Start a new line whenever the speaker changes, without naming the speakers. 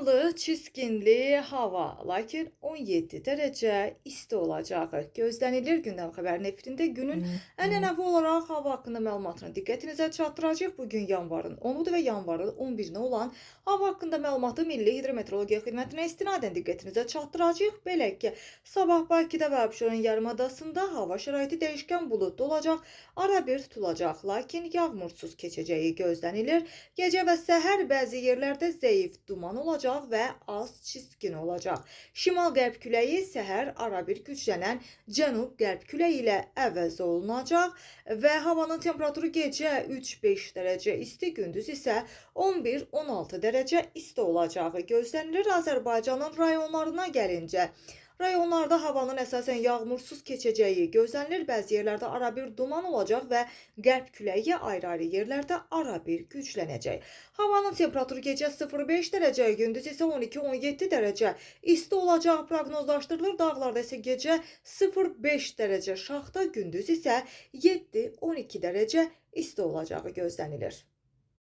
Dumanlı, çiskinli hava, lakin 17 derəcə isti olacağı gözlənilir. Gündəm xəbər nefrində günün
Hı hı.
ənənəvi olaraq hava haqqında məlumatını diqqətinizə çatdıracaq. Bugün yanvarın 10-udur və yanvarın 11-nə olan hava haqqında məlumatı Milli Hidrometeorologiya Xidmətinə istinadən diqqətinizə çatdıracaq. Belə ki, sabah Bakıda və Abşeron yarımadasında hava şəraiti dəyişkən buludlu olacaq, arabir tutulacaq, lakin yağmursuz keçəcəyi gözlənilir. Gecə və səhər bəzi yerlərdə zəif duman olacaq və az çiskin olacaq. Şimal-qərb küləyi səhər arabir güclənən cənub-qərb küləyi ilə əvəz olunacaq və havanın temperaturu gecə 3-5 dərəcə isti, gündüz isə 11-16 dərəcə isti olacağı gözlənilir. Azərbaycanın rayonlarına gəlincə, rayonlarda havanın əsasən yağmursuz keçəcəyi gözlənilir. Bəzi yerlərdə arabir duman olacaq və qərb küləyi ayrı-ayrı yerlərdə arabir güclənəcək. Havanın temperaturu gecə 0-5 dərəcə, gündüz isə 12-17 dərəcə isti olacağı proqnozlaşdırılır. Dağlarda isə gecə 0-5 dərəcə şaxta, gündüz isə 7-12 dərəcə isti olacağı gözlənilir.